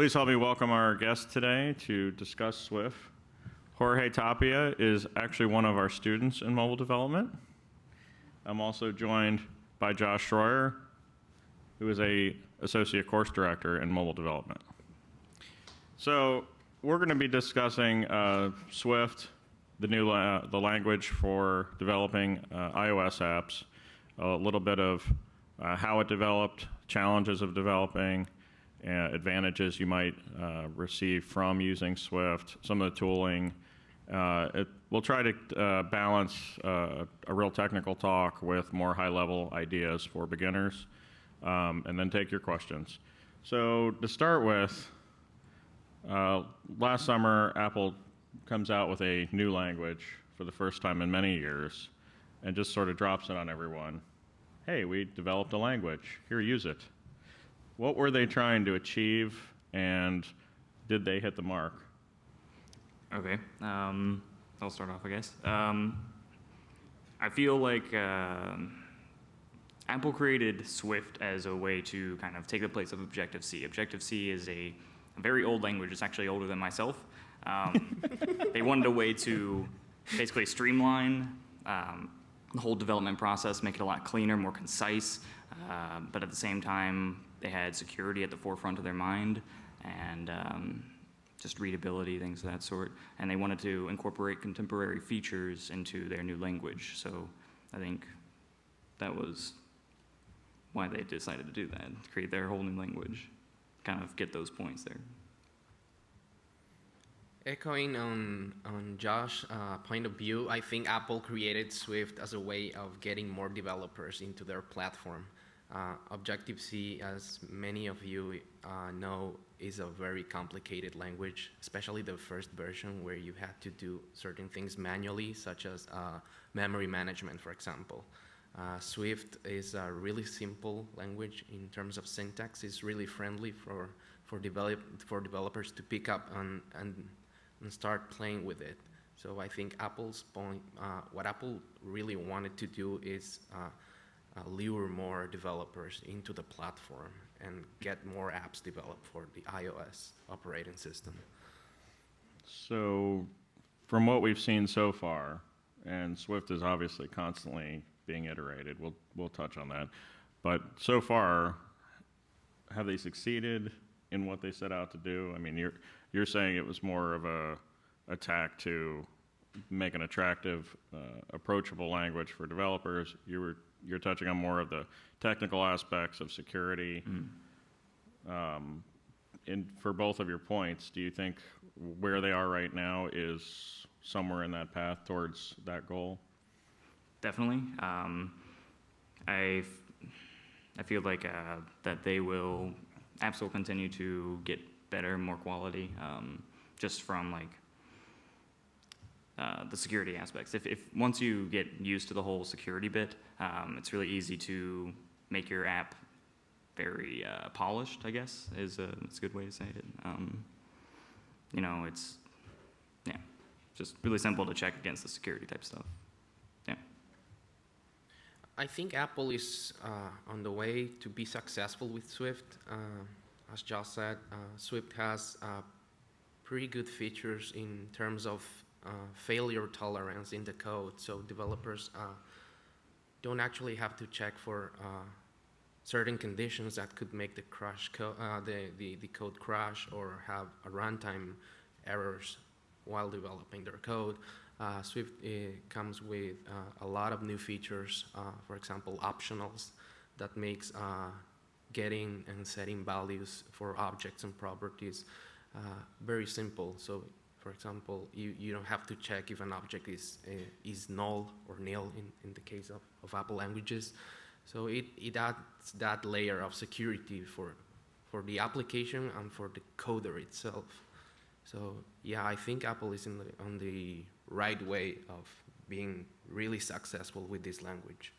Please help me welcome our guest today to discuss Swift. Jorge Tapia is actually one of our students in mobile development. I'm also joined by Josh Shroyer, who is an associate course director in mobile development. So we're going to be discussing Swift, the language for developing iOS apps, a little bit of how it developed, challenges of developing, advantages you might receive from using Swift, some of the tooling. We'll try to balance a real technical talk with more high-level ideas for beginners, and then take your questions. So to start with, last summer, Apple comes out with a new language for the first time in many years, and just sort of drops it on everyone. Hey, we developed a language. Here, use it. What were they trying to achieve, and did they hit the mark? Okay, I'll start off, I guess. I feel like Apple created Swift as a way to kind of take the place of Objective-C. Objective-C is a very old language. It's actually older than myself. They wanted a way to basically streamline the whole development process, make it a lot cleaner, more concise, but at the same time, they had security at the forefront of their mind, and just readability, things of that sort. And they wanted to incorporate contemporary features into their new language. So I think that was why they decided to do that, create their whole new language, kind of get those points there. Echoing on Josh's point of view, I think Apple created Swift as a way of getting more developers into their platform. Objective-C, as many of you know, is a very complicated language, especially the first version where you had to do certain things manually, such as memory management, for example. Swift is a really simple language in terms of syntax. It's really friendly for developers to pick up and start playing with it. So I think Apple's point, what Apple really wanted to do is lure more developers into the platform and get more apps developed for the iOS operating system. So from what we've seen so far, and Swift is obviously constantly being iterated, we'll touch on that, but so far, have they succeeded in what they set out to do? I mean, you're saying it was more of a attack to make an attractive, approachable language for developers. You're touching on more of the technical aspects of security. And for both of your points, do you think where they are right now is somewhere in that path towards that goal? Definitely. I feel like that they will apps will continue to get better, more quality, just from like the security aspects. If once you get used to the whole security bit, it's really easy to make your app very polished, I guess, is a good way to say it. You know, it's just really simple to check against the security type stuff. Yeah. I think Apple is on the way to be successful with Swift. As Josh said, Swift has pretty good features in terms of failure tolerance in the code, so developers don't actually have to check for certain conditions that could make the code crash or have a runtime errors while developing their code. Swift comes with a lot of new features, for example, optionals that makes getting and setting values for objects and properties very simple. So, for example, you don't have to check if an object is null or nil in the case of Apple languages. So it adds that layer of security for the application and for the coder itself. So yeah, I think Apple is on the right way of being really successful with this language.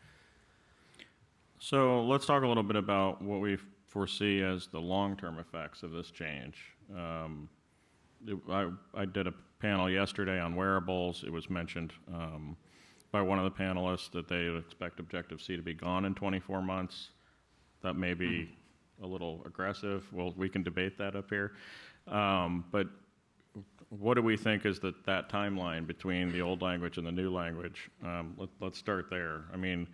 So let's talk a little bit about what we foresee as the long-term effects of this change. I did a panel yesterday on wearables. It was mentioned by one of the panelists that they expect Objective-C to be gone in 24 months. That may be a little aggressive. Well, we can debate that up here. But what do we think is that timeline between the old language and the new language? Let's start there. I mean,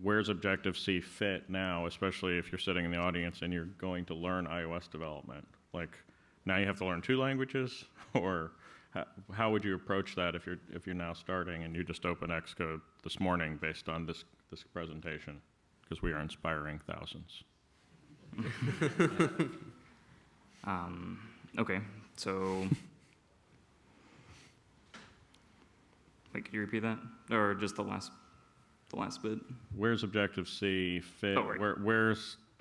where's Objective-C fit now, especially if you're sitting in the audience and you're going to learn iOS development? Like, now you have to learn 2 languages, or how would you approach that if you're now starting and you just open Xcode this morning based on this presentation? Because we are inspiring thousands. Okay, so wait, could you repeat that, or just the last bit? Where's Objective-C fit? Oh, right.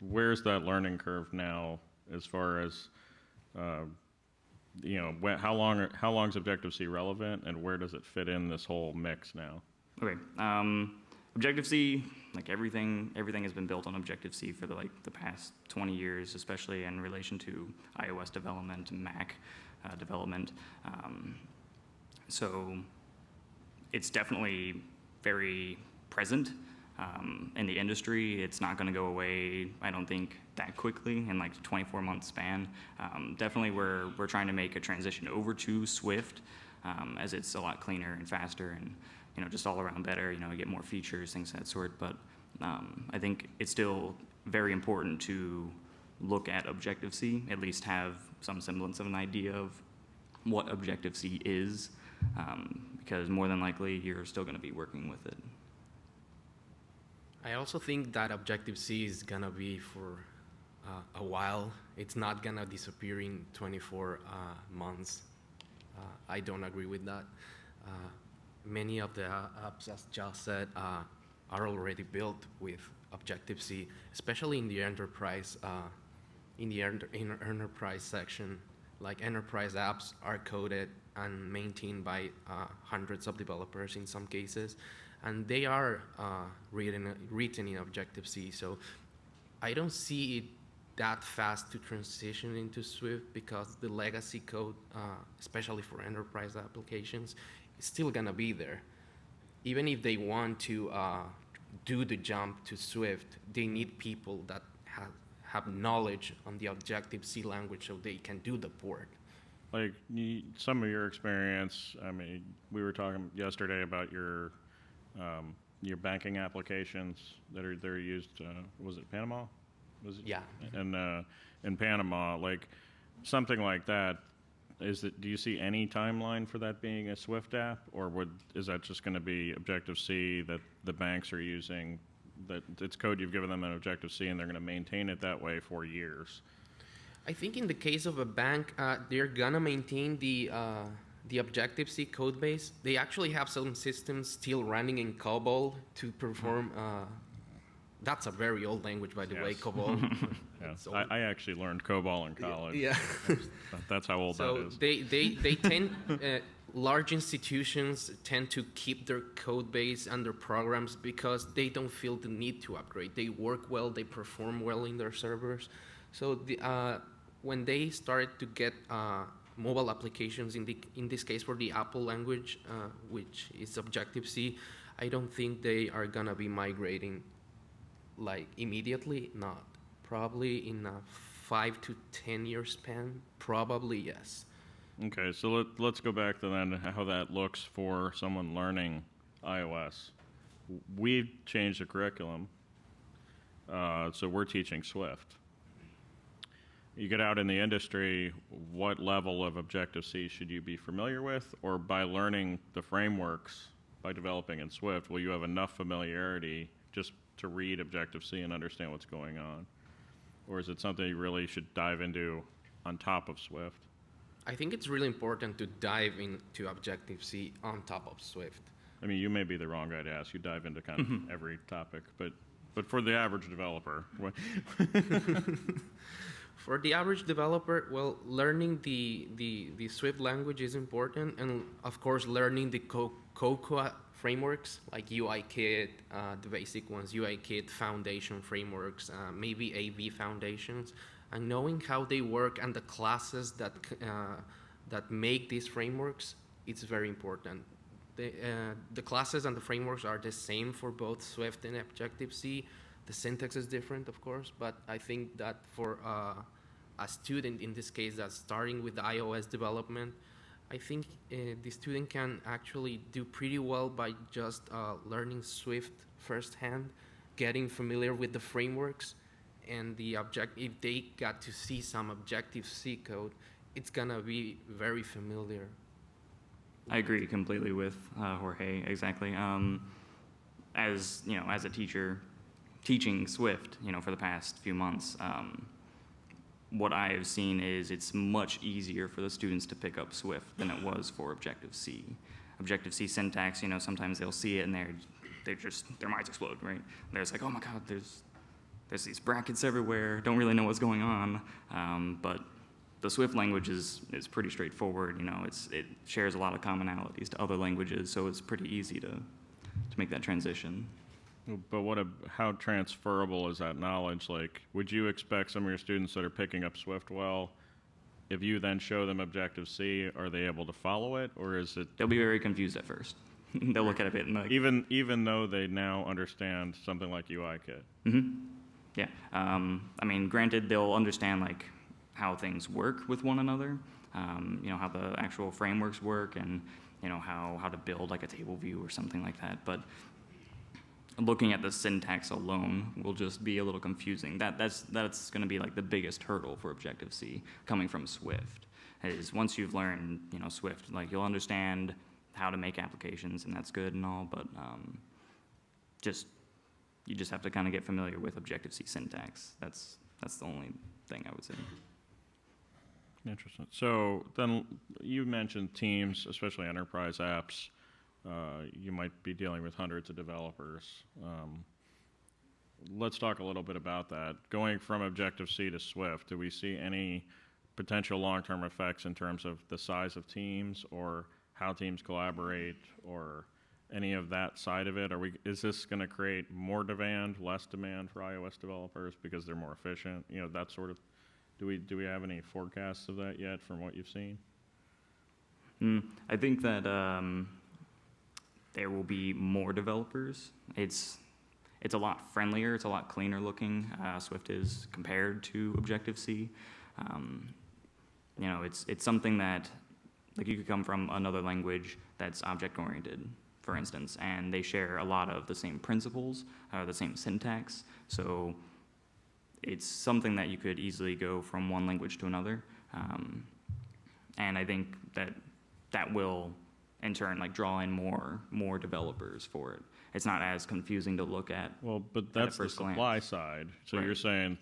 Where's that learning curve now, as far as how long is Objective-C relevant, and where does it fit in this whole mix now? Okay, Objective-C, like everything has been built on Objective-C for the past 20 years, especially in relation to iOS development and Mac development. So it's definitely very present in the industry. It's not going to go away, I don't think, that quickly in like a 24-month span. Definitely we're trying to make a transition over to Swift, as it's a lot cleaner and faster and just all around better. You get more features, things of that sort. But I think it's still very important to look at Objective-C, at least have some semblance of an idea of what Objective-C is, because more than likely you're still going to be working with it. I also think that Objective-C is gonna be for a while. It's not gonna disappear in 24 months. I don't agree with that. Many of the apps, as Josh said, are already built with Objective-C, especially in the enterprise, enterprise section. Like enterprise apps are coded and maintained by hundreds of developers in some cases, and they are written in Objective-C. So I don't see it that fast to transition into Swift, because the legacy code, especially for enterprise applications, is still gonna be there. Even if they want to do the jump to Swift, they need people that have knowledge on the Objective-C language so they can do the port. Like some of your experience, I mean, we were talking yesterday about your banking applications they're used. Was it Panama? Was it? Yeah. And in Panama, like something like that. Do you see any timeline for that being a Swift app, or is that just going to be Objective-C that the banks are using? That it's code you've given them in Objective-C, and they're going to maintain it that way for years. I think in the case of a bank, they're gonna maintain the Objective-C code base. They actually have some systems still running in COBOL to perform. That's a very old language, by the way, COBOL. Yeah. I actually learned COBOL in college. Yeah. That's how old that is. So they tend, large institutions tend to keep their code base and their programs because they don't feel the need to upgrade. They work well, they perform well in their servers. So when they started to get mobile applications, in this case for the Apple language, which is Objective-C, I don't think they are gonna be migrating like immediately. Not. Probably in a 5 to 10 year span. Probably yes. Okay, so let's go back to then how that looks for someone learning iOS. We've changed the curriculum, so we're teaching Swift. You get out in the industry, what level of Objective-C should you be familiar with? Or by learning the frameworks, by developing in Swift, will you have enough familiarity just to read Objective-C and understand what's going on? Or is it something you really should dive into on top of Swift? I think it's really important to dive into Objective-C on top of Swift. I mean, you may be the wrong guy to ask. You dive into kind of every topic, but for the average developer. For the average developer, well, learning the Swift language is important, and of course, learning the Cocoa frameworks like UIKit, the basic ones, UIKit foundation frameworks, maybe AV foundations, and knowing how they work and the classes that make these frameworks, it's very important. The classes and the frameworks are the same for both Swift and Objective-C. The syntax is different, of course, but I think that for a student, in this case, that's starting with iOS development, I think the student can actually do pretty well by just learning Swift firsthand, getting familiar with the frameworks, and if they got to see some Objective-C code, it's gonna be very familiar. I agree completely with Jorge, exactly. As you know, as a teacher teaching Swift, for the past few months, what I have seen is it's much easier for the students to pick up Swift than it was for Objective-C. Objective-C syntax, sometimes they'll see it and their minds explode, right? They're just like, oh my God, there's these brackets everywhere, don't really know what's going on. But the Swift language is pretty straightforward, it shares a lot of commonalities to other languages, so it's pretty easy to make that transition. But how transferable is that knowledge? Like, would you expect some of your students that are picking up Swift well, if you then show them Objective-C, are they able to follow it, or is it? They'll be very confused at first. They'll look at it and like... Even though they now understand something like UIKit? Mm-hmm. Yeah. I mean, granted, they'll understand like how things work with one another, how the actual frameworks work, and how to build like a table view or something like that. But looking at the syntax alone will just be a little confusing. That's going to be like the biggest hurdle for Objective-C coming from Swift. Is once you've learned Swift, like you'll understand how to make applications, and that's good and all, but you just have to kind of get familiar with Objective-C syntax. That's the only thing I would say. Interesting. So then you mentioned teams, especially enterprise apps. You might be dealing with hundreds of developers. Let's talk a little bit about that. Going from Objective-C to Swift, do we see any potential long-term effects in terms of the size of teams or how teams collaborate or any of that side of it? Is this going to create more demand, less demand for iOS developers because they're more efficient? That sort of. Do we have any forecasts of that yet from what you've seen? I think that there will be more developers. It's a lot friendlier. It's a lot cleaner looking. Swift is compared to Objective-C. It's something that like you could come from another language that's object-oriented, for instance, and they share a lot of the same principles, the same syntax. So it's something that you could easily go from one language to another. And I think that will, in turn, like draw in more developers for it. It's not as confusing to look at. Well, but that's the supply side. So right. You're saying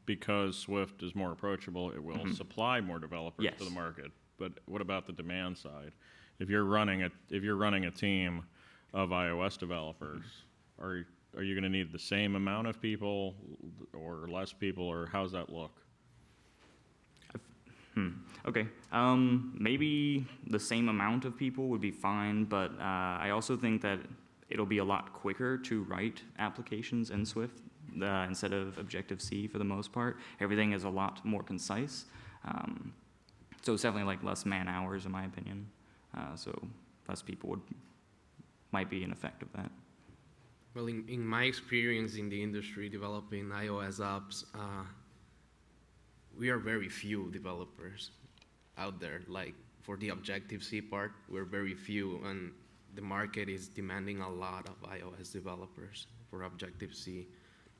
because Swift is more approachable, it will supply more developers to the market. But what about the demand side? If you're running a team of iOS developers, are you going to need the same amount of people or less people, or how's that look? Okay. Maybe the same amount of people would be fine, but I also think that it'll be a lot quicker to write applications in Swift instead of Objective-C for the most part. Everything is a lot more concise. So it's definitely like less man hours in my opinion. So less people might be an effect of that. Well, in my experience in the industry developing iOS apps, we are very few developers out there. Like for the Objective-C part, we're very few, and the market is demanding a lot of iOS developers for Objective-C.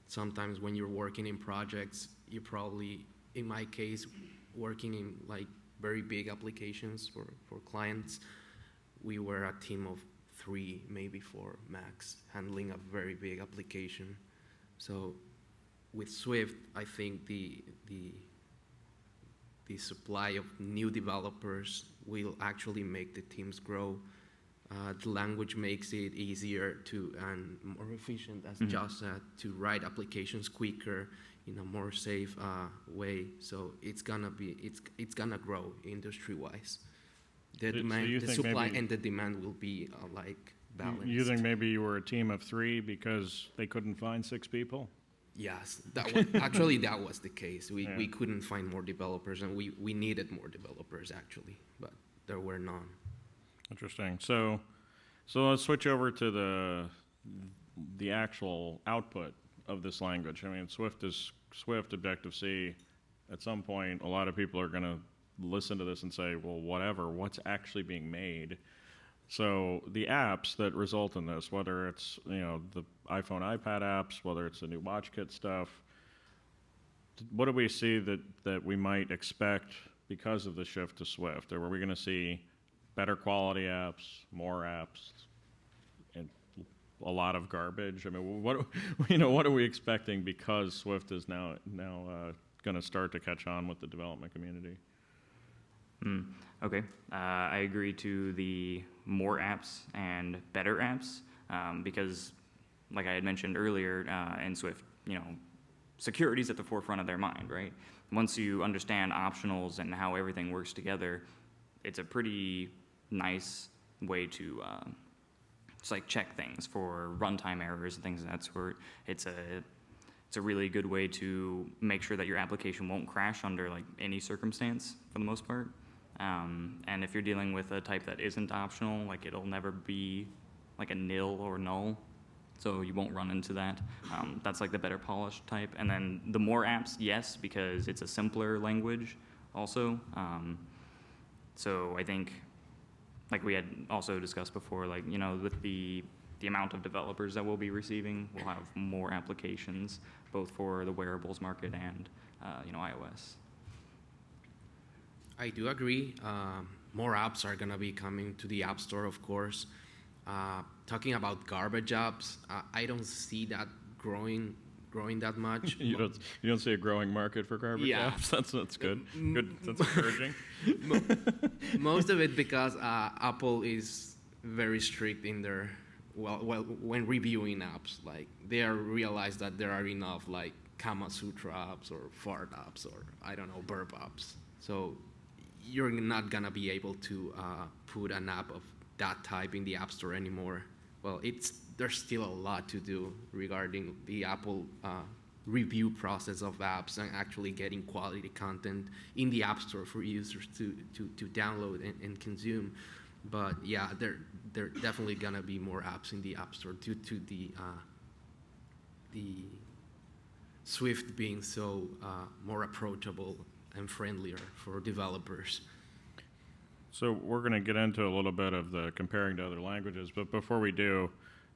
Sometimes when you're working in projects, you probably, in my case, working in like very big applications for clients, we were a team of 3, maybe 4 max, handling a very big application. So with Swift, I think the supply of new developers will actually make the teams grow. The language makes it easier and more efficient, as Josh said, to write applications quicker in a more safe way. So it's gonna grow industry-wise. The supply and the demand will be like balanced. You think maybe you were a team of 3 because they couldn't find 6 people? Yes, actually that was the case. We couldn't find more developers, and we needed more developers actually, but there were none. Interesting. So let's switch over to the actual output of this language. I mean, Swift is Swift, Objective-C. At some point, a lot of people are going to listen to this and say, well, whatever, what's actually being made? So the apps that result in this, whether it's, you know, the iPhone, iPad apps, whether it's the new WatchKit stuff, what do we see that we might expect because of the shift to Swift? Or are we going to see better quality apps, more apps, and a lot of garbage? I mean, what what are we expecting because Swift is now going to start to catch on with the development community? Okay, I agree to the more apps and better apps because, like I had mentioned earlier, in Swift, security is at the forefront of their mind, right? Once you understand optionals and how everything works together, it's a pretty nice way to just like check things for runtime errors and things of that sort. It's a really good way to make sure that your application won't crash under like any circumstance for the most part. And if you're dealing with a type that isn't optional, like it'll never be like a nil or null, so you won't run into that. That's like the better polished type. And then the more apps, yes, because it's a simpler language also. So I think, like we had also discussed before, like, with the amount of developers that we'll be receiving, we'll have more applications, both for the wearables market and, iOS. I do agree. More apps are gonna be coming to the App Store, of course. Talking about garbage apps, I don't see that growing that much. You don't see a growing market for garbage apps? That's good. Good. That's encouraging. Most of it because Apple is very strict in their when reviewing apps. Like they realize that there are enough like Kama Sutra apps or fart apps or I don't know burp apps. So you're not gonna be able to put an app of that type in the App Store anymore. Well, there's still a lot to do regarding the Apple review process of apps and actually getting quality content in the App Store for users to download and consume. But yeah, there definitely gonna be more apps in the App Store due to the Swift being so more approachable and friendlier for developers. So we're going to get into a little bit of the comparing to other languages, but before we do,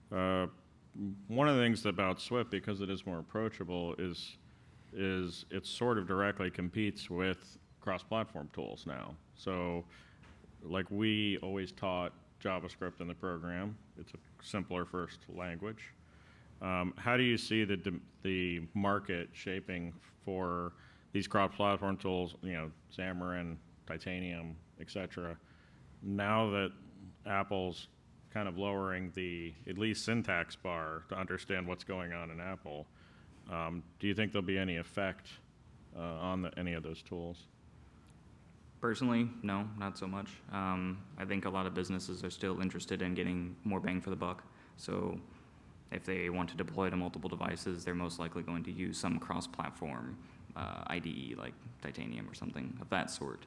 one of the things about Swift, because it is more approachable, is it sort of directly competes with cross-platform tools now. So, like we always taught JavaScript in the program, it's a simpler first language. How do you see the market shaping for these cross-platform tools, Xamarin, Titanium, etc. Now that Apple's kind of lowering the at least syntax bar to understand what's going on in Apple, do you think there'll be any effect on any of those tools? Personally, no, not so much. I think a lot of businesses are still interested in getting more bang for the buck. So if they want to deploy to multiple devices, they're most likely going to use some cross-platform IDE like Titanium or something of that sort.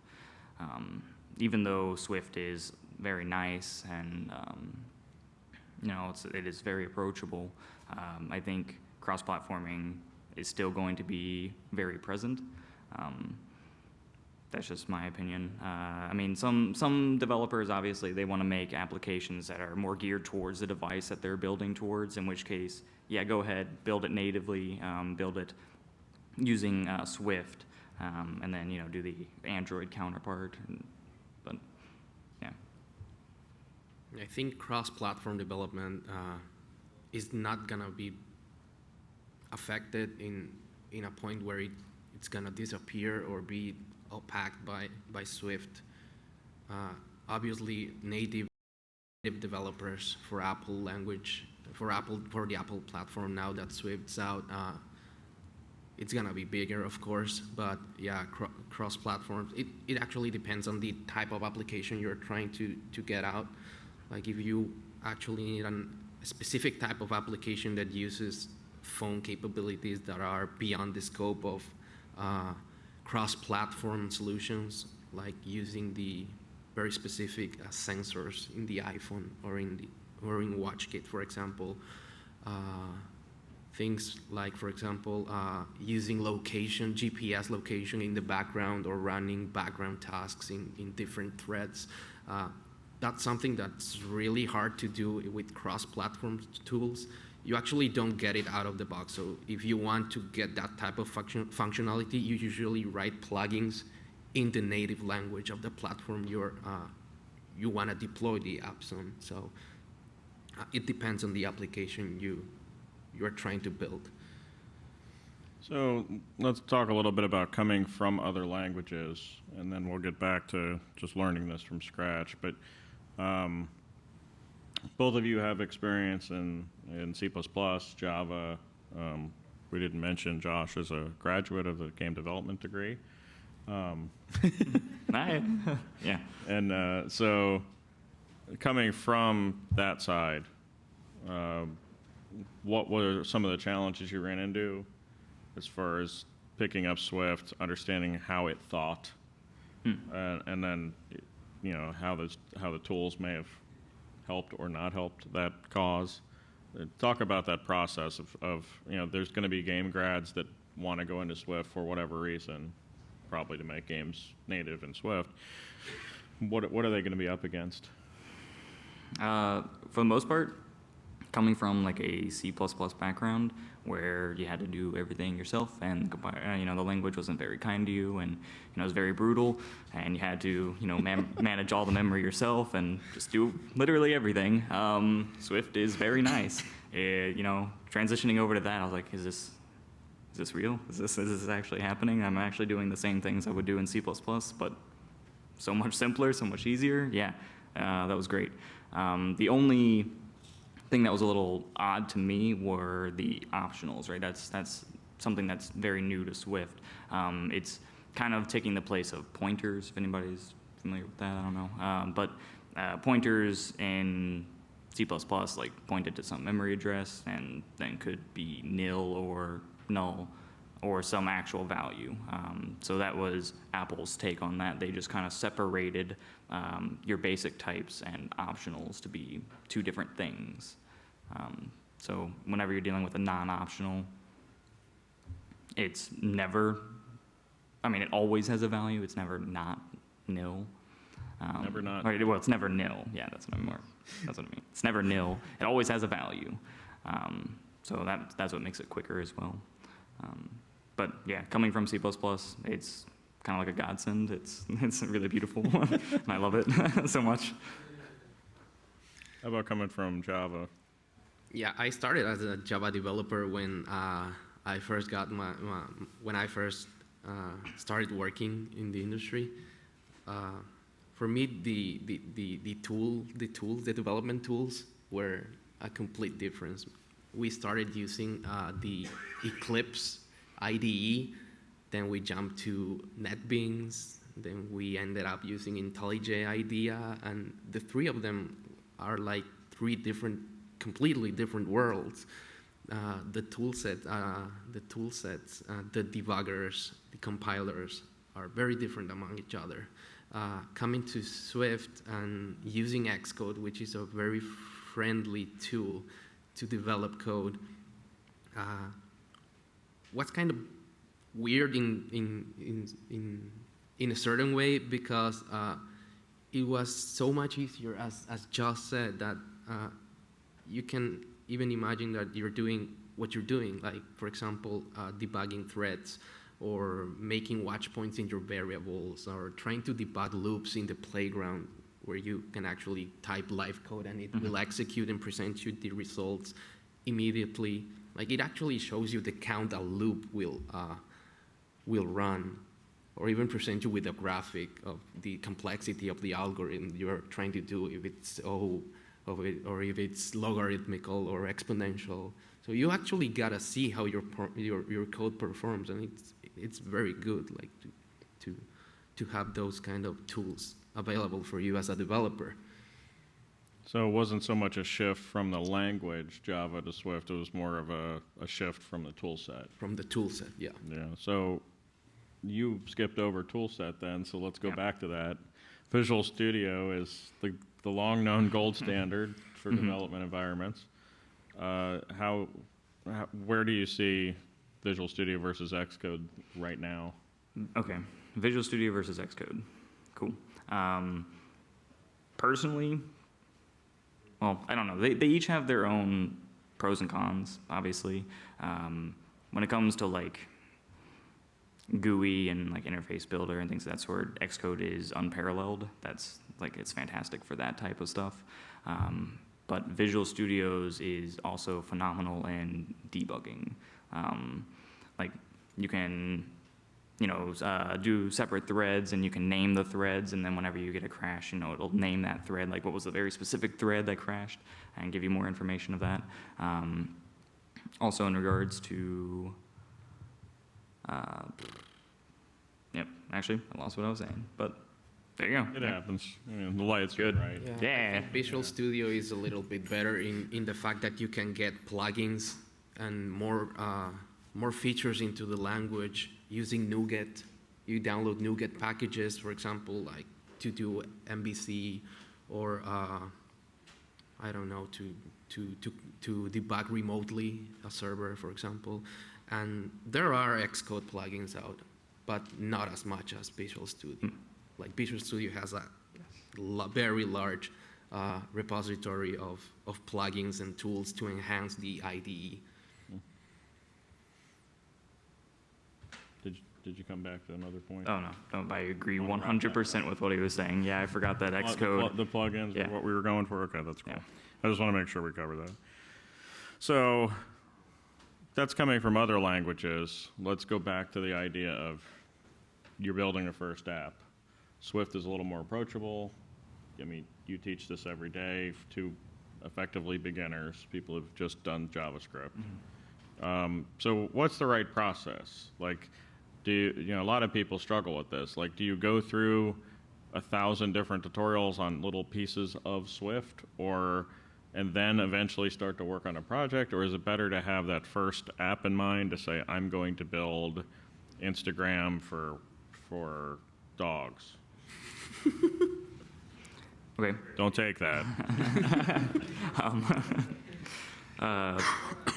Even though Swift is very nice and it is very approachable, I think cross-platforming is still going to be very present. That's just my opinion. I mean, some developers, obviously, they want to make applications that are more geared towards the device that they're building towards, in which case, yeah, go ahead, build it natively, build it using Swift, and then, do the Android counterpart. But, yeah. I think cross-platform development is not going to be affected in a point where it's going to disappear or be opaqued by Swift. Obviously, native developers for Apple language, for the Apple platform now that Swift's out, it's gonna be bigger, of course, but yeah, cross-platforms, it actually depends on the type of application you're trying to get out. Like if you actually need a specific type of application that uses phone capabilities that are beyond the scope of cross-platform solutions, like using the very specific sensors in the iPhone or in WatchKit, for example, things like, for example, using location, GPS location in the background or running background tasks in different threads. That's something that's really hard to do with cross-platform tools. You actually don't get it out of the box. So if you want to get that type of functionality, you usually write plugins in the native language of the platform you want to deploy the apps on. So it depends on the application you're trying to build. So let's talk a little bit about coming from other languages, and then we'll get back to just learning this from scratch. But both of you have experience in C++, Java. We didn't mention Josh is a graduate of the game development degree. Yeah. And so coming from that side, what were some of the challenges you ran into as far as picking up Swift, understanding how it thought, and then how the tools may have helped or not helped that cause? Talk about that process of there's going to be game grads that want to go into Swift for whatever reason, probably to make games native in Swift. What are they going to be up against? For the most part, coming from like a C++ background where you had to do everything yourself, and the language wasn't very kind to you, and it was very brutal, and you had to manage all the memory yourself and just do literally everything. Swift is very nice. Transitioning over to that, I was like, is this real? Is this actually happening? I'm actually doing the same things I would do in C++, but so much simpler, so much easier. Yeah, that was great. The only thing that was a little odd to me were the optionals, right? That's something that's very new to Swift. It's kind of taking the place of pointers, if anybody's familiar with that, I don't know. But pointers in C++ like pointed to some memory address and then could be nil or null or some actual value. So that was Apple's take on that. They just kind of separated your basic types and optionals to be two different things. So whenever you're dealing with a non-optional, it's never, it always has a value. It's never not nil. Never not. Well, it's never nil. Yeah, that's what I mean. It's never nil. It always has a value. So that's what makes it quicker as well. But yeah, coming from C++, it's kind of like a godsend. It's really beautiful, and I love it so much. How about coming from Java? Yeah, I started as a Java developer when I first got when I first started working in the industry. For me, the development tools were a complete difference. We started using the Eclipse IDE, then we jumped to NetBeans, then we ended up using IntelliJ IDEA, and the three of them are like three completely different worlds. The toolsets, the debuggers, the compilers are very different among each other. Coming to Swift and using Xcode, which is a very friendly tool to develop code, what's kind of weird in a certain way, because it was so much easier, as Josh said, that you can even imagine that you're doing what you're doing, like, for example, debugging threads, or making watch points in your variables, or trying to debug loops in the playground where you can actually type live code and it will execute and present you the results immediately. Like, it actually shows you the count a loop will run, or even present you with a graphic of the complexity of the algorithm you're trying to do, if it's O of it, or if it's logarithmical or exponential. So you actually gotta see how your code performs, and it's very good, like, to have those kind of tools available for you as a developer. So it wasn't so much a shift from the language, Java to Swift, it was more of a shift from the tool set. From the tool set, yeah. Yeah, so you skipped over tool set then, so let's go back to that. Visual Studio is the long-known gold standard for development environments. How where do you see Visual Studio versus Xcode right now? Okay, Visual Studio versus Xcode. Cool. Personally, well, I don't know. They each have their own pros and cons, obviously. When it comes to like GUI and like interface builder and things of that sort, Xcode is unparalleled. That's like, it's fantastic for that type of stuff. But Visual Studios is also phenomenal in debugging. Like you can, you know, do separate threads, and you can name the threads, and then whenever you get a crash, you know, it'll name that thread, like what was the very specific thread that crashed, and give you more information of that. Also in regards to, yep, actually, I lost what I was saying, but there you go. It happens. I mean, the light's good, right? Yeah. I think Visual Studio is a little bit better in the fact that you can get plugins and more features into the language using NuGet. You download NuGet packages, for example, like to do MVC or I don't know, to debug remotely a server, for example. And there are Xcode plugins out, but not as much as Visual Studio. Like Visual Studio has a very large repository of plugins and tools to enhance the IDE. Did you come back to another point? Oh, no, I agree 100% with what he was saying. Yeah, I forgot that Xcode. The plugins Yeah. are what we were going for? Okay, that's cool. Yeah. I just want to make sure we cover that. So that's coming from other languages. Let's go back to the idea of you're building a first app. Swift is a little more approachable. I mean, you teach this every day to effectively beginners, people who've just done JavaScript. So what's the right process? Like, a lot of people struggle with this. Like, do you go through 1,000 different tutorials on little pieces of Swift, and then eventually start to work on a project? Or is it better to have that first app in mind to say, I'm going to build Instagram for dogs? Okay. Don't take that. All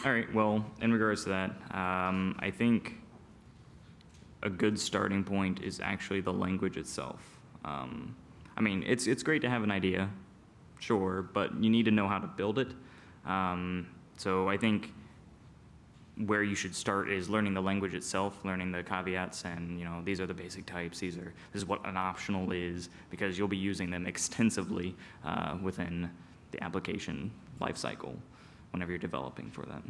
right, well, in regards to that, I think a good starting point is actually the language itself. I mean, it's great to have an idea, sure, but you need to know how to build it. So I think where you should start is learning the language itself, learning the caveats, and these are the basic types. This is what an optional is, because you'll be using them extensively within the application lifecycle whenever you're developing for that.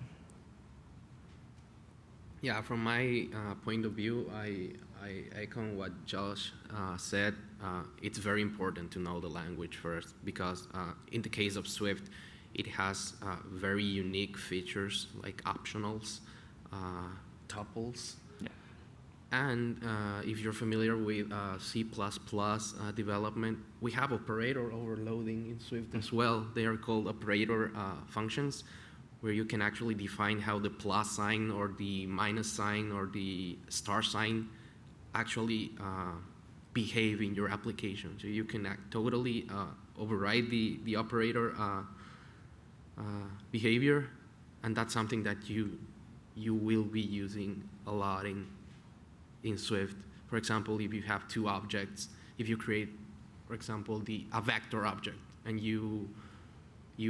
Yeah, from my point of view, I echo what Josh said. It's very important to know the language first, because in the case of Swift, it has very unique features like optionals, tuples. Yeah. And if you're familiar with C++ development, we have operator overloading in Swift as well. They are called operator functions, where you can actually define how the plus sign or the minus sign or the star sign actually behave in your application. So you can totally override the operator behavior, and that's something that you will be using a lot in Swift. For example, if you have two objects, if you create, for example, a vector object, and you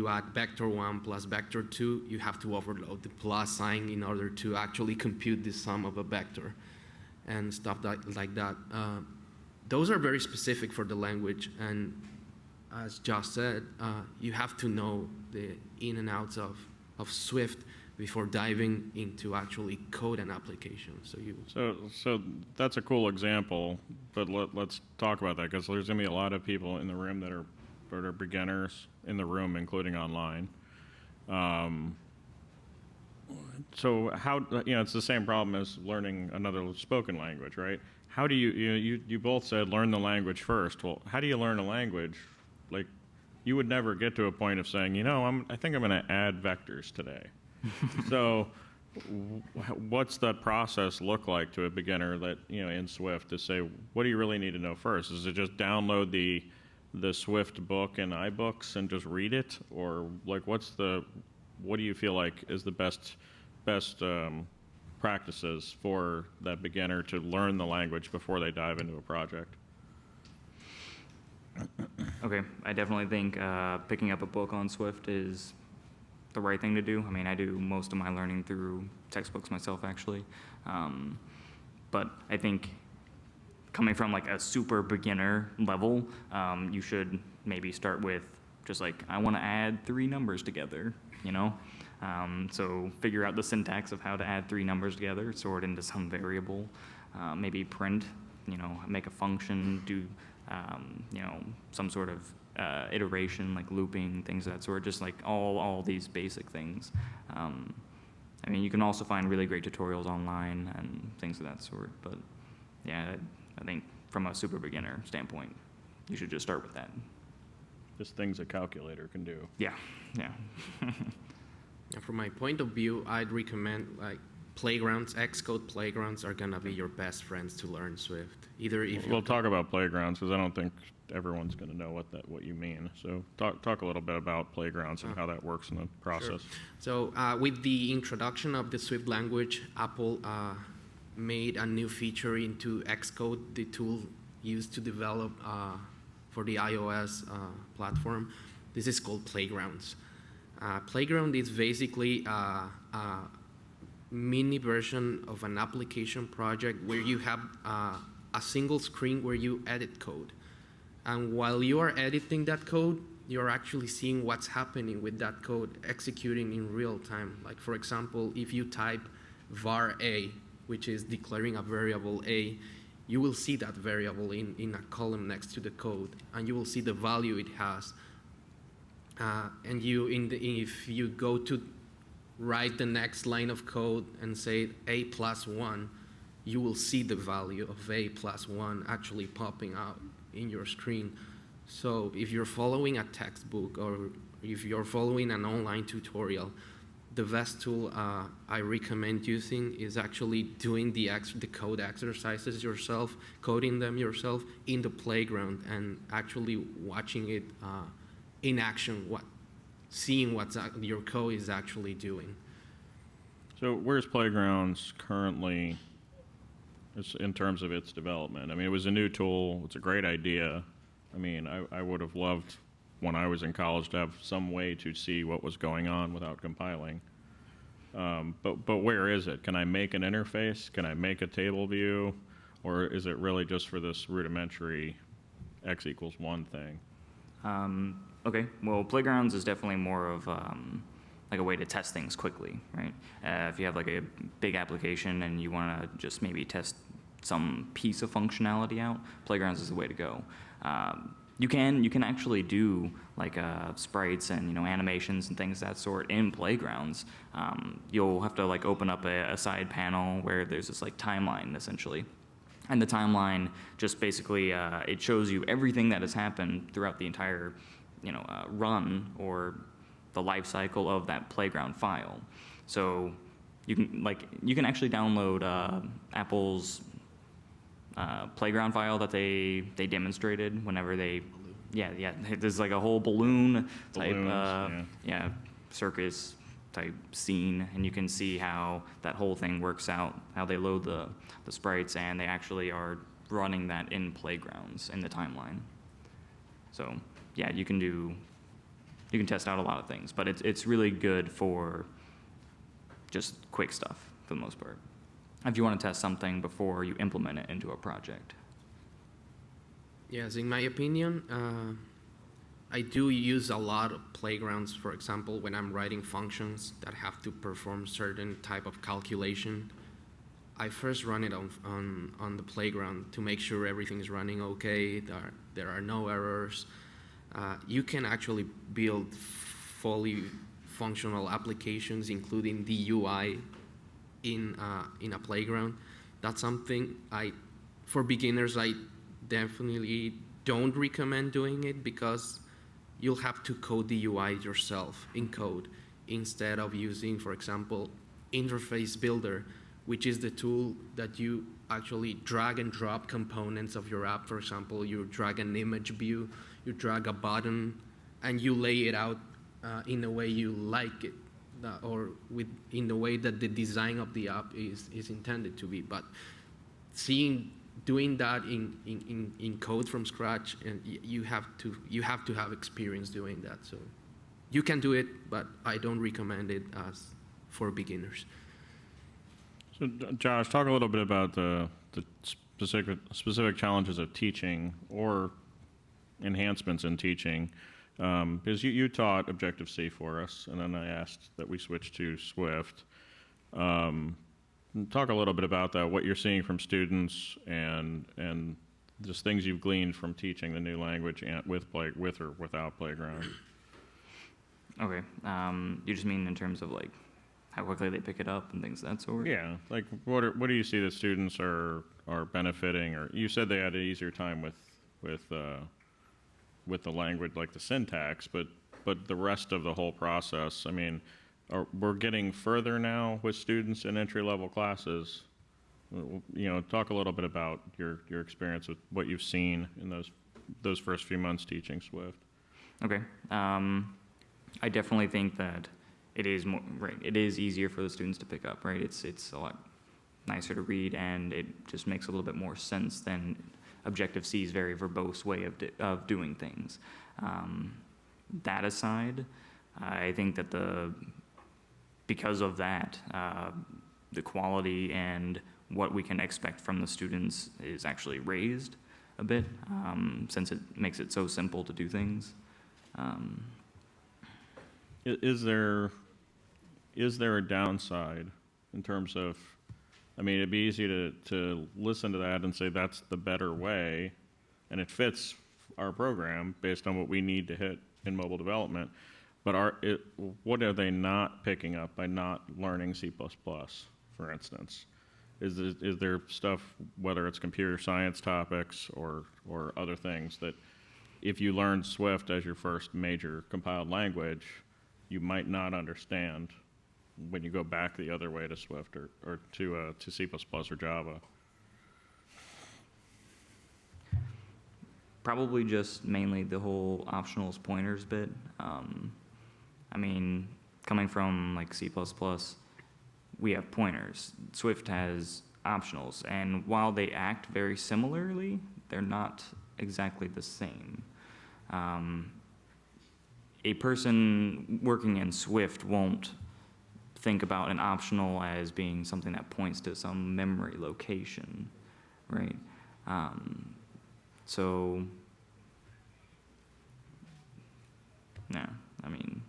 add vector 1 plus vector 2, you have to overload the plus sign in order to actually compute the sum of a vector and stuff like that. Those are very specific for the language, and as Josh said, you have to know the in and outs of Swift before diving into actually code an application. So that's a cool example, but let's talk about that, because there's going to be a lot of people in the room that are beginners in the room, including online. So how, it's the same problem as learning another spoken language, right? How do you both said learn the language first. Well, how do you learn a language? Like, you would never get to a point of saying, I think I'm going to add vectors today. So what's that process look like to a beginner that, in Swift, to say, what do you really need to know first? Is it just download the Swift book in iBooks and just read it? Or like, what do you feel like is the best practices for that beginner to learn the language before they dive into a project? Okay, I definitely think picking up a book on Swift is the right thing to do. I mean, I do most of my learning through textbooks myself, actually. But I think coming from like a super beginner level, you should maybe start with just like, I want to add 3 numbers together, you know? So figure out the syntax of how to add 3 numbers together, sort into some variable, maybe print, you know, make a function, do, you know, some sort of iteration, like looping, things of that sort, just like all these basic things. I mean, you can also find really great tutorials online and things of that sort, but yeah, I think from a super beginner standpoint, you should just start with that. Just things a calculator can do. Yeah, yeah. From my point of view, I'd recommend like playgrounds, Xcode playgrounds are gonna be your best friends to learn Swift. Either if We'll talk about playgrounds because I don't think everyone's going to know what you mean. So talk a little bit about playgrounds and how that works in the process. Sure. So with the introduction of the Swift language, Apple made a new feature into Xcode, the tool used to develop for the iOS platform. This is called Playgrounds. Playground is basically a mini version of an application project where you have a single screen where you edit code. And while you are editing that code, you're actually seeing what's happening with that code executing in real time. Like for example, if you type var a, which is declaring a variable a, you will see that variable in a column next to the code, and you will see the value it has. And if you go to write the next line of code and say a plus 1, you will see the value of a plus 1 actually popping out in your screen. So if you're following a textbook or if you're following an online tutorial, the best tool I recommend using is actually doing the code exercises yourself, coding them yourself in the playground and actually watching it in action, seeing what your code is actually doing. So where's Playgrounds currently in terms of its development? I mean, it was a new tool. It's a great idea. I mean, I would have loved when I was in college to have some way to see what was going on without compiling. But where is it? Can I make an interface? Can I make a table view? Or is it really just for this rudimentary x equals 1 thing? Okay, well, Playgrounds is definitely more of like a way to test things quickly, right? If you have like a big application and you want to just maybe test some piece of functionality out, Playgrounds is the way to go. You can actually do like sprites and animations and things of that sort in Playgrounds. You'll have to like open up a side panel where there's this like timeline essentially. And the timeline just basically, it shows you everything that has happened throughout the entire run or the life cycle of that Playground file. So you can actually download Apple's Playground file that they demonstrated whenever they, there's like a whole balloon type, circus type scene, and you can see how that whole thing works out, how they load the sprites, and they actually are running that in Playgrounds in the timeline. So yeah, you can test out a lot of things, but it's really good for just quick stuff for the most part, if you want to test something before you implement it into a project. Yes, in my opinion, I do use a lot of Playgrounds, for example, when I'm writing functions that have to perform certain type of calculation. I first run it on the Playground to make sure everything is running okay, there are no errors. You can actually build fully functional applications, including the UI in a Playground. That's something for beginners, I definitely don't recommend doing it because you'll have to code the UI yourself in code instead of using, for example, Interface Builder, which is the tool that you actually drag and drop components of your app. For example, you drag an image view, you drag a button, and you lay it out in the way you like it. or with in the way that the design of the app is intended to be. But doing that in code from scratch, and you have to have experience doing that. So you can do it, but I don't recommend it as for beginners. So, Josh, talk a little bit about the specific challenges of teaching or enhancements in teaching. Because you taught Objective-C for us, and then I asked that we switch to Swift. Talk a little bit about that, what you're seeing from students, and just things you've gleaned from teaching the new language with or without Playground. Okay. You just mean in terms of like how quickly they pick it up and things of that sort? Yeah. Like what do you see that students are benefiting? Or you said they had an easier time with the language, like the syntax, but the rest of the whole process. I mean, we're getting further now with students in entry-level classes. You know, talk a little bit about your experience with what you've seen in those first few months teaching Swift. Okay. I definitely think that it is more right. It is easier for the students to pick up. Right. It's a lot nicer to read, and it just makes a little bit more sense than Objective-C's very verbose way of doing things. That aside, I think that because of that, the quality and what we can expect from the students is actually raised a bit, since it makes it so simple to do things. Is there a downside in terms of, I mean, it'd be easy to listen to that and say that's the better way, and it fits our program based on what we need to hit in mobile development. But what are they not picking up by not learning C++, for instance? Is there stuff, whether it's computer science topics or other things, that if you learn Swift as your first major compiled language, you might not understand when you go back the other way to Swift or to C++ or Java? Probably just mainly the whole optionals pointers bit. I mean, coming from like C++, we have pointers. Swift has optionals, and while they act very similarly, they're not exactly the same. A person working in Swift won't think about an optional as being something that points to some memory location, right? So, yeah, I mean,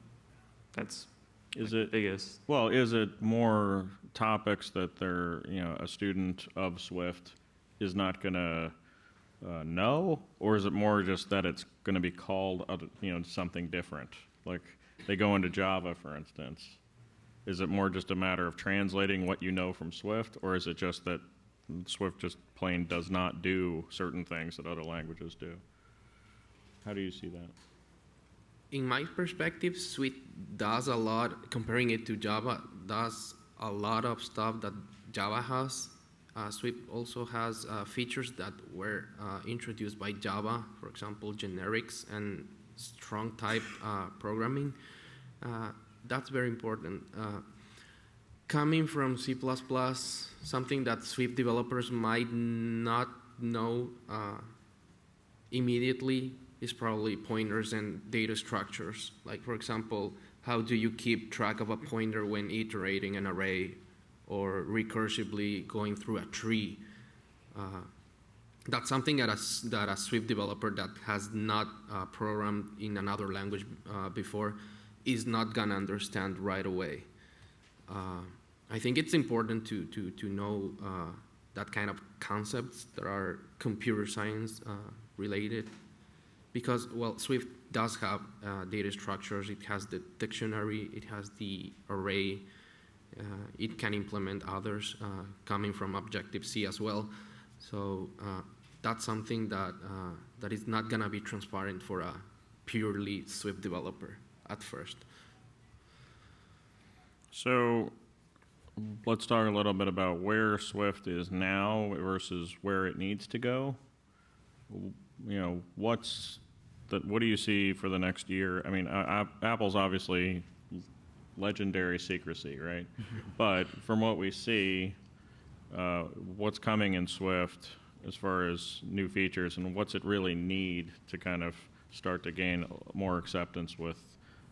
that's the biggest. Well, is it more topics that a student of Swift is not going to know, or is it more just that it's going to be called, something different? Like they go into Java, for instance. Is it more just a matter of translating what you know from Swift, or is it just that Swift just plain does not do certain things that other languages do? How do you see that? In my perspective, Swift does a lot, comparing it to Java, does a lot of stuff that Java has. Swift also has features that were introduced by Java, for example, generics and strong type programming. That's very important. Coming from C++, something that Swift developers might not know immediately is probably pointers and data structures. Like, for example, how do you keep track of a pointer when iterating an array or recursively going through a tree? That's something that a Swift developer that has not programmed in another language before is not gonna understand right away. I think it's important to know that kind of concepts that are computer science related, because, well, Swift does have data structures. It has the dictionary, it has the array, it can implement others coming from Objective-C as well. So that's something that is not gonna be transparent for a purely Swift developer at first. So let's talk a little bit about where Swift is now versus where it needs to go. What do you see for the next year? I mean, Apple's obviously legendary secrecy, right? But from what we see, what's coming in Swift as far as new features and what's it really need to kind of start to gain more acceptance with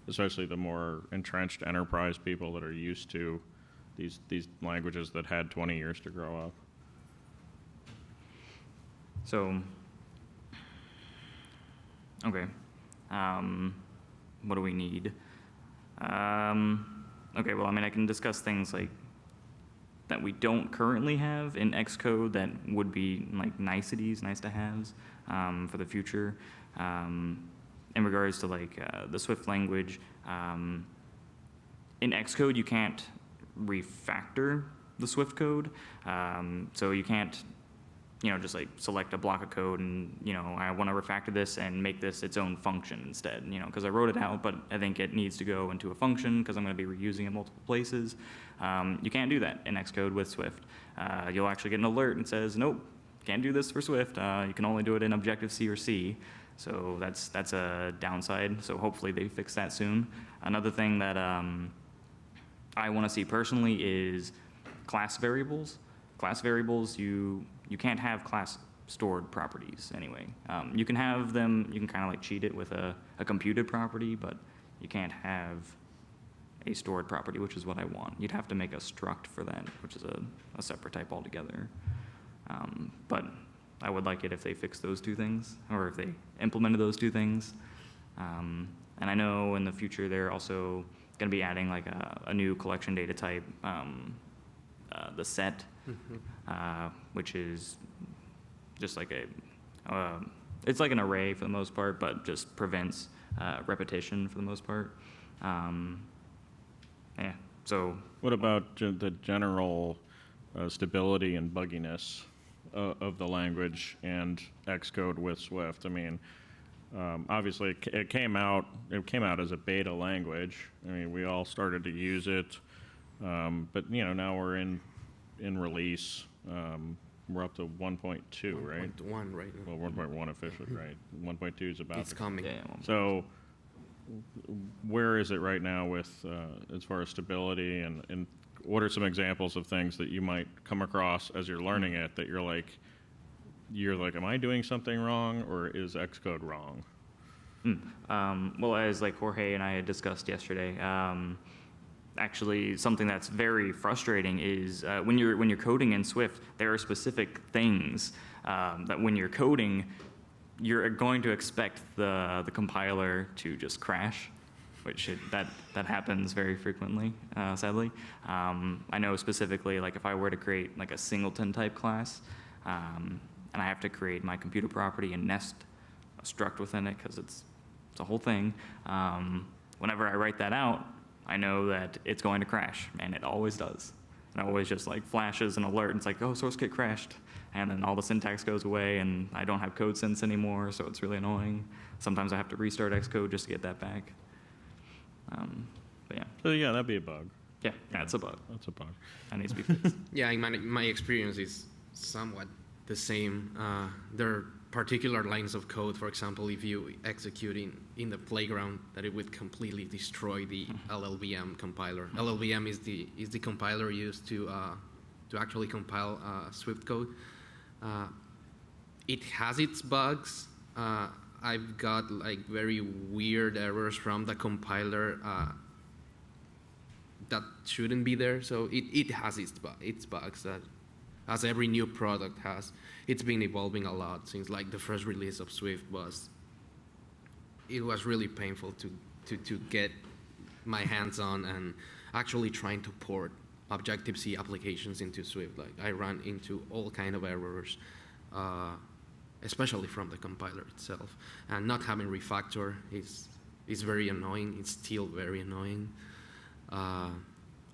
especially the more entrenched enterprise people that are used to these languages that had 20 years to grow up. So, okay. What do we need? Okay, well, I mean, I can discuss things like that we don't currently have in Xcode that would be like niceties, nice to haves for the future. In regards to like the Swift language, in Xcode you can't refactor the Swift code, so you can't, just like select a block of code and, I want to refactor this and make this its own function instead, because I wrote it out, but I think it needs to go into a function because I'm going to be reusing it multiple places. You can't do that in Xcode with Swift. You'll actually get an alert and says, nope, can't do this for Swift. You can only do it in Objective-C or C. So that's a downside. So hopefully they fix that soon. Another thing that I want to see personally is class variables. Class variables, you can't have class stored properties anyway. You can have them, you can kind of like cheat it with a computed property, but you can't have a stored property, which is what I want. You'd have to make a struct for that, which is a separate type altogether. But I would like it if they fixed those two things, or if they implemented those two things. And I know in the future they're also going to be adding like a new collection data type, the set, which is just like it's like an array for the most part, but just prevents repetition for the most part. Yeah. So. What about the general stability and bugginess of the language and Xcode with Swift? I mean, obviously it came out as a beta language. I mean, we all started to use it, but now we're in release. We're up to 1.2, right? 1.1 right now. Well, 1.1 officially, right? 1.2 is about. It's coming. Yeah, So, where is it right now with as far as stability and what are some examples of things that you might come across as you're learning it that you're like, am I doing something wrong or is Xcode wrong? Well, as like Jorge and I had discussed yesterday, actually something that's very frustrating is when you're coding in Swift, there are specific things that when you're coding, you're going to expect the compiler to just crash, which that happens very frequently, sadly. I know specifically, like if I were to create like a singleton type class, and I have to create my computer property and nest a struct within it because it's a whole thing. Whenever I write that out, I know that it's going to crash, and it always does. And it always just like flashes an alert, and it's like, oh, source kit crashed. And then all the syntax goes away, and I don't have code sense anymore, so it's really annoying. Sometimes I have to restart Xcode just to get that back. But yeah. So yeah, that'd be a bug. Yeah, it's a bug. That's a bug. That needs to be fixed. Yeah, in my experience is somewhat the same. There are particular lines of code, for example, if you execute in the playground, that it would completely destroy the LLVM compiler. LLVM is the compiler used to actually compile Swift code. It has its bugs. I've got like very weird errors from the compiler that shouldn't be there. So it has its bugs that, as every new product has. It's been evolving a lot since like the first release of Swift was really painful to get my hands on and actually trying to port Objective-C applications into Swift. Like I ran into all kind of errors, especially from the compiler itself. And not having refactor is very annoying. It's still very annoying.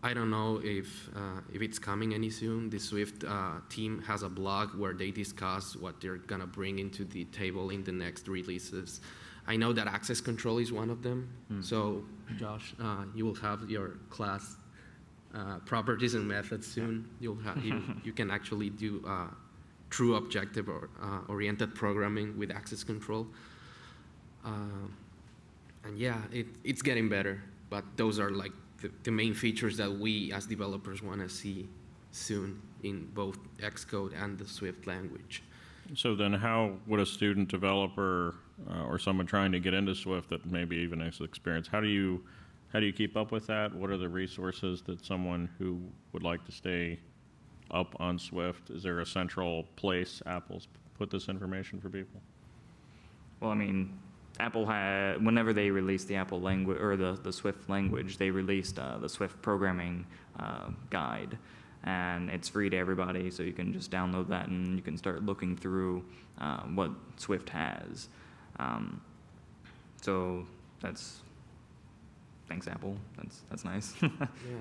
I don't know if it's coming any soon. The Swift team has a blog where they discuss what they're gonna bring into the table in the next releases. I know that access control is one of them. So, Josh, you will have your class properties and methods soon. You'll have you can actually do true objective or oriented programming with access control. And yeah, it's getting better. But those are like the main features that we as developers want to see soon in both Xcode and the Swift language. So then how would a student developer or someone trying to get into Swift that maybe even has experience, how do you keep up with that? What are the resources that someone who would like to stay up on Swift, is there a central place Apple's put this information for people? Well, I mean, Apple had, whenever they released the Apple language, or the Swift language, they released the Swift programming guide. And it's free to everybody, so you can just download that and you can start looking through what Swift has. So thanks, Apple. That's nice. Yeah,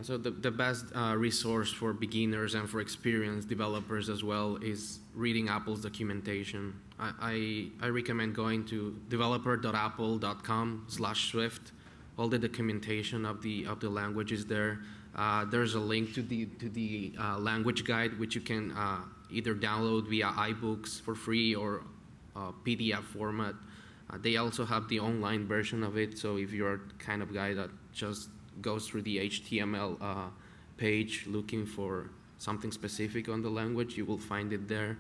so the best resource for beginners and for experienced developers as well is reading Apple's documentation. I recommend going to developer.apple.com/Swift. All the documentation of the language is there. There's a link to the language guide, which you can either download via iBooks for free or PDF format. They also have the online version of it, so if you're the kind of guy that just goes through the HTML page looking for something specific on the language, you will find it there.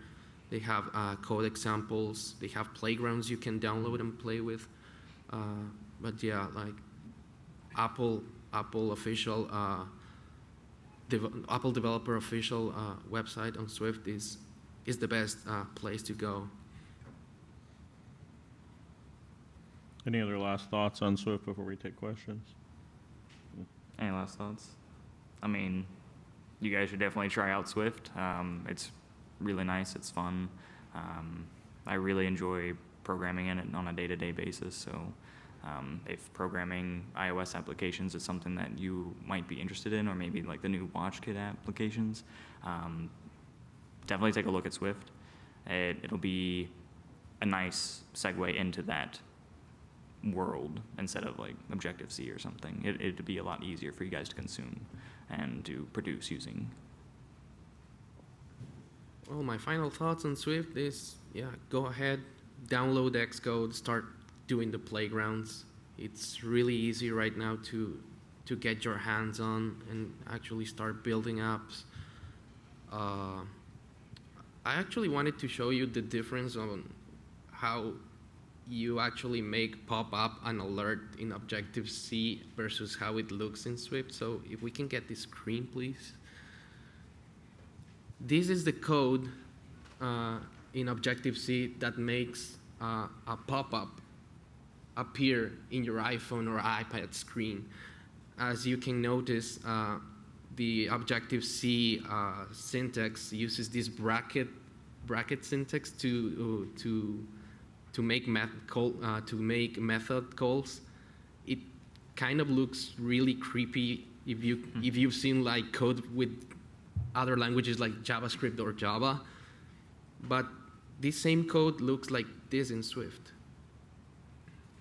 They have code examples. They have playgrounds you can download and play with. But yeah, like Apple official, Apple developer official website on Swift is the best place to go. Any other last thoughts on Swift before we take questions? Any last thoughts? I mean, you guys should definitely try out Swift. It's really nice. It's fun. I really enjoy programming in it on a day-to-day basis. So if programming iOS applications is something that you might be interested in, or maybe like the new WatchKit applications, definitely take a look at Swift. It'll be a nice segue into that world instead of like Objective-C or something. It'd be a lot easier for you guys to consume and to produce using. Well, my final thoughts on Swift is, yeah, go ahead, download Xcode, start doing the playgrounds. It's really easy right now to get your hands on and actually start building apps. I actually wanted to show you the difference on how you actually make pop up an alert in Objective-C versus how it looks in Swift. So if we can get this screen, please. This is the code in Objective-C that makes a pop-up appear in your iPhone or iPad screen. As you can notice, the Objective-C syntax uses this bracket syntax to make method calls. It kind of looks really creepy if you've seen like code with other languages like JavaScript or Java. But this same code looks like this in Swift.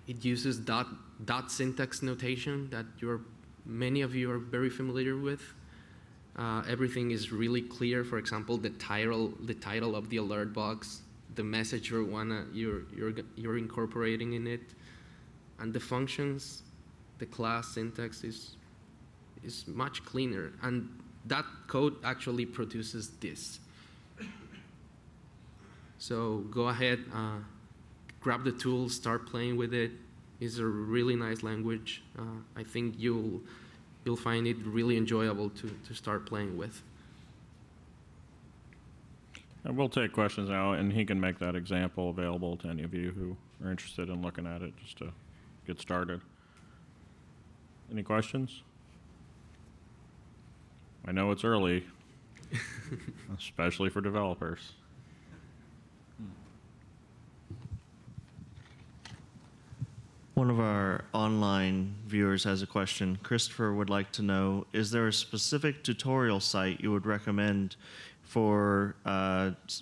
It uses dot syntax notation that many of you are very familiar with. Everything is really clear. For example, the title of the alert box, the message you're incorporating in it, and the functions, the class syntax is much cleaner. And that code actually produces this. So go ahead, grab the tool, start playing with it. It's a really nice language. I think you'll find it really enjoyable to start playing with. And we'll take questions now, and he can make that example available to any of you who are interested in looking at it, just to get started. Any questions? I know it's early, especially for developers. One of our online viewers has a question. Christopher would like to know, is there a specific tutorial site you would recommend for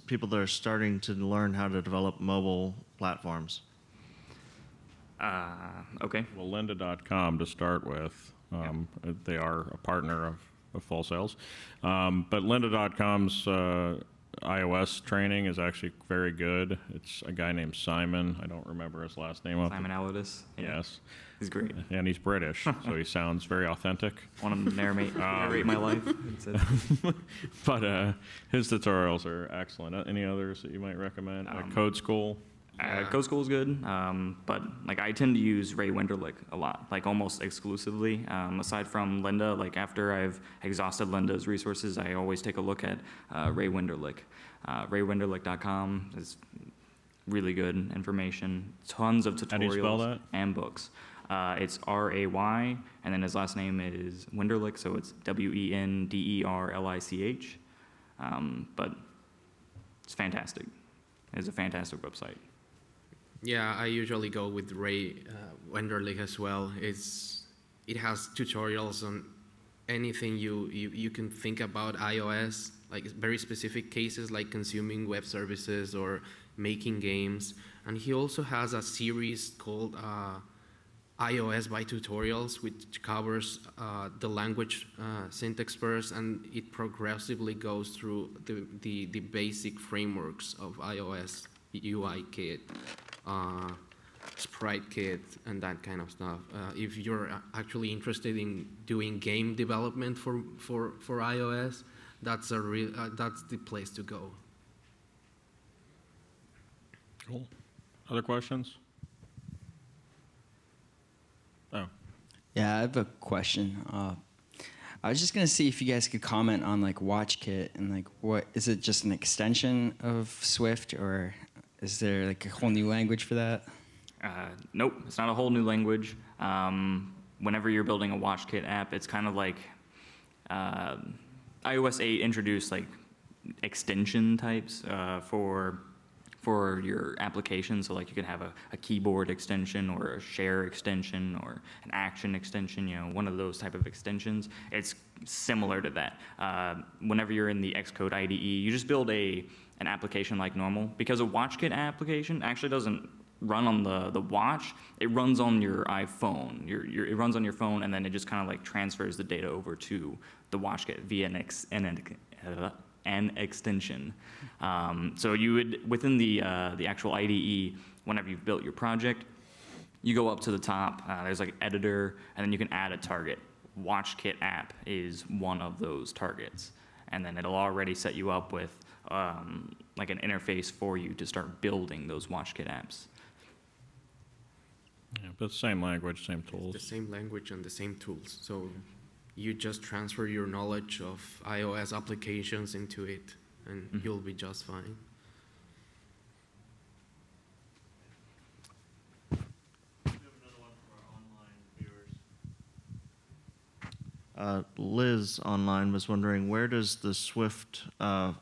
people that are starting to learn how to develop mobile platforms? Okay. Well, lynda.com to start with. They are a partner of Full Sails. But lynda.com's iOS training is actually very good. It's a guy named Simon. I don't remember his last name. Simon Aludis. Yeah, Yes. he's great. And he's British, so he sounds very authentic. Want him to narrate my life. But his tutorials are excellent. Any others that you might recommend? Code School. Code School is good, but like I tend to use Ray Wenderlich a lot, like almost exclusively. Aside from Linda, like after I've exhausted Linda's resources, I always take a look at Ray Wenderlich. RayWenderlich.com is really good information. Tons of tutorials How do you spell that? and books. It's Ray, and then his last name is Wenderlich, so it's Wenderlich. But it's fantastic. It's a fantastic website. Yeah, I usually go with Ray Wenderlich as well. It has tutorials on anything you can think about iOS, like very specific cases like consuming web services or making games. And he also has a series called iOS by Tutorials, which covers the language syntax first, and it progressively goes through the basic frameworks of iOS, UI kit, sprite kit, and that kind of stuff. If you're actually interested in doing game development for iOS, that's the place to go. Cool. Other questions? Oh. Yeah, I have a question. I was just gonna see if you guys could comment on like WatchKit and like what is it just an extension of Swift or is there like a whole new language for that? Nope, it's not a whole new language. Whenever you're building a WatchKit app, it's kind of like iOS 8 introduced like extension types for your application. So like you can have a keyboard extension or a share extension or an action extension, one of those type of extensions. It's similar to that. Whenever you're in the Xcode IDE, you just build an application like normal, because a WatchKit application actually doesn't run on the watch. It runs on your iPhone. It runs on your phone, and then it just kind of like transfers the data over to the WatchKit via an extension. So you would, within the actual IDE, whenever you've built your project, you go up to the top, there's like editor, and then you can add a target. WatchKit app is one of those targets. And then it'll already set you up with like an interface for you to start building those WatchKit apps. Yeah, but same language, same tools. The same language and the same tools. So you just transfer your knowledge of iOS applications into it, and you'll be just fine. Liz online was wondering, where does the Swift, where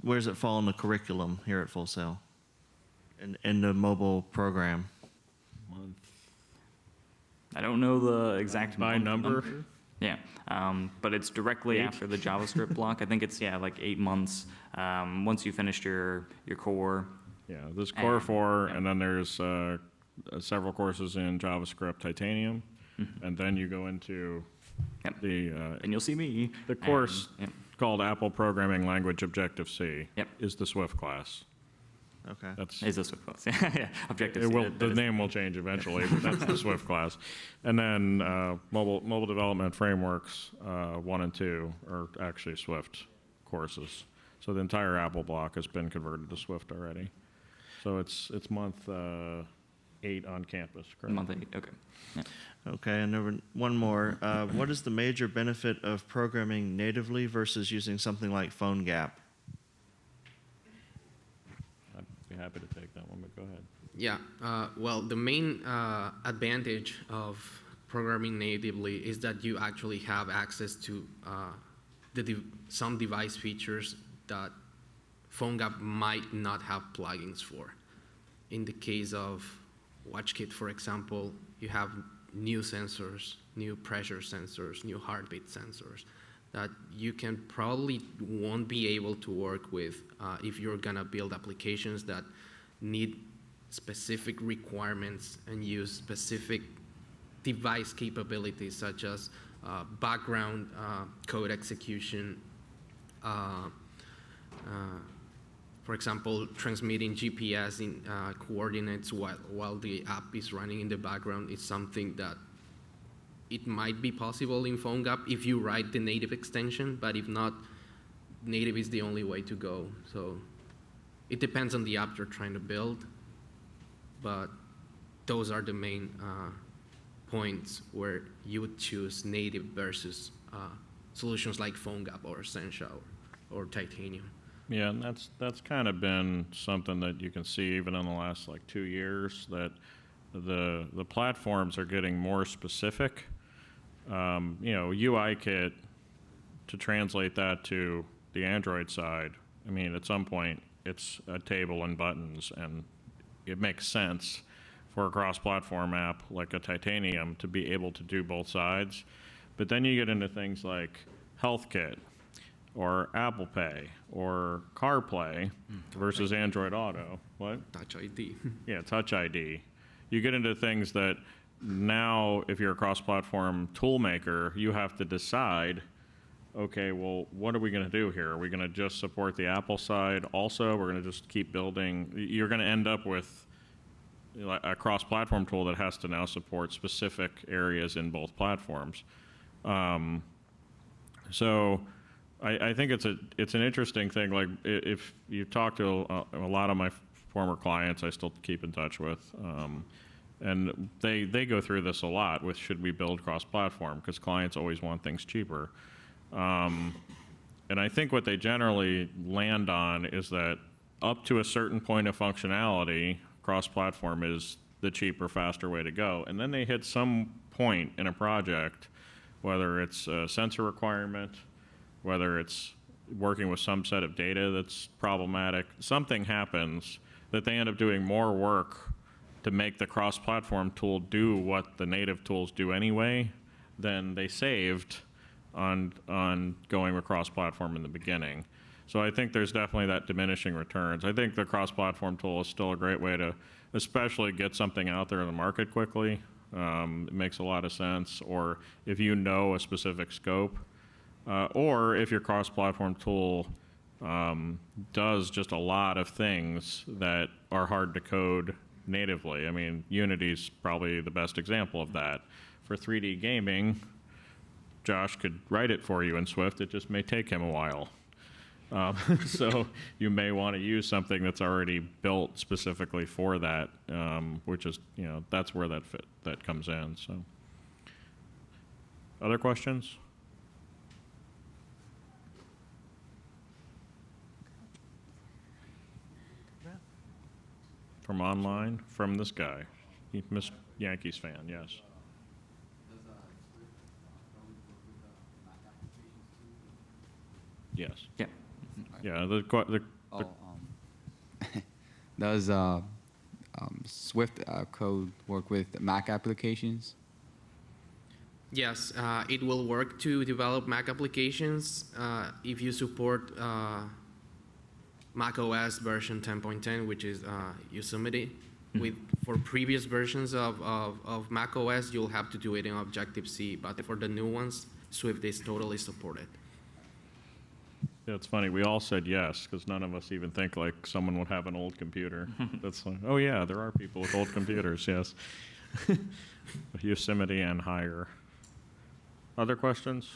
does it fall in the curriculum here at Full Sail? In the mobile program? I don't know the exact By number? Yeah, but it's directly after the JavaScript block. I think it's, like 8 months. Once you finished your core. Yeah, there's Core 4, yeah. and then there's several courses in JavaScript Titanium, and then you go into Yep. and you'll see me. the course Yep. called Apple Programming Language Objective-C Yep. is the Swift class. Okay. That's Is this what yeah, Objective-C. the name will change eventually, but that's the Swift class. And then mobile development frameworks 1 and 2 are actually Swift courses. So the entire Apple block has been converted to Swift already. So it's month 8 on campus, correct? Month 8, okay. Yeah. Okay, and there one more. What is the major benefit of programming natively versus using something like PhoneGap? I'd be happy to take that one, but go ahead. Yeah, well, the main advantage of programming natively is that you actually have access to some device features that PhoneGap might not have plugins for. In the case of WatchKit, for example, you have new sensors, new pressure sensors, new heartbeat sensors that you can probably won't be able to work with if you're gonna build applications that need specific requirements and use specific device capabilities such as For example, transmitting GPS in coordinates while the app is running in the background is something that it might be possible in PhoneGap if you write the native extension, but if not, native is the only way to go. So it depends on the app you're trying to build, but those are the main points where you would choose native versus solutions like PhoneGap or Sencha or Titanium. Yeah, and that's kind of been something that you can see even in the last like 2 years, that the platforms are getting more specific. UIKit, to translate that to the Android side, I mean, at some point it's a table and buttons, and it makes sense for a cross-platform app like a Titanium to be able to do both sides. But then you get into things like HealthKit or Apple Pay or CarPlay versus Android Auto. What? Touch ID. Yeah, Touch ID. You get into things that now, if you're a cross-platform tool maker, you have to decide, okay, well, what are we going to do here? Are we going to just support the Apple side also? We're going to just keep building. You're going to end up with a cross-platform tool that has to now support specific areas in both platforms. So I think it's an interesting thing. Like, if you talk to a lot of my former clients, I still keep in touch with, and they go through this a lot with, should we build cross-platform? Because clients always want things cheaper. And I think what they generally land on is that up to a certain point of functionality, cross-platform is the cheaper, faster way to go. And then they hit some point in a project, whether it's a sensor requirement, whether it's working with some set of data that's problematic, something happens that they end up doing more work to make the cross-platform tool do what the native tools do anyway than they saved on going with cross-platform in the beginning. So I think there's definitely that diminishing returns. I think the cross-platform tool is still a great way to especially get something out there in the market quickly. It makes a lot of sense. Or if you know a specific scope, or if your cross-platform tool does just a lot of things that are hard to code natively. I mean, Unity's probably the best example of that. For 3D gaming, Josh could write it for you in Swift. It just may take him a while. So you may want to use something that's already built specifically for that, which is, that's where that comes in. So, other questions? From online, from this guy, Miss Yankees fan, yes. Yes. Yeah. Yeah. Does Swift code work with Mac applications? Yes, it will work to develop Mac applications if you support Mac OS version 10.10, which is Yosemite. For previous versions of Mac OS, you'll have to do it in Objective-C, but for the new ones, Swift is totally supported. Yeah, it's funny. We all said yes because none of us even think like someone would have an old computer. That's like, oh yeah, there are people with old computers. Yes, Yosemite and higher. Other questions?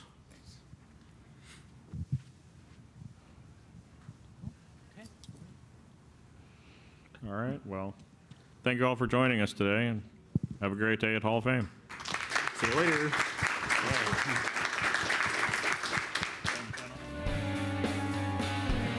All right. Well, thank you all for joining us today, and have a great day at Hall of Fame. See you later.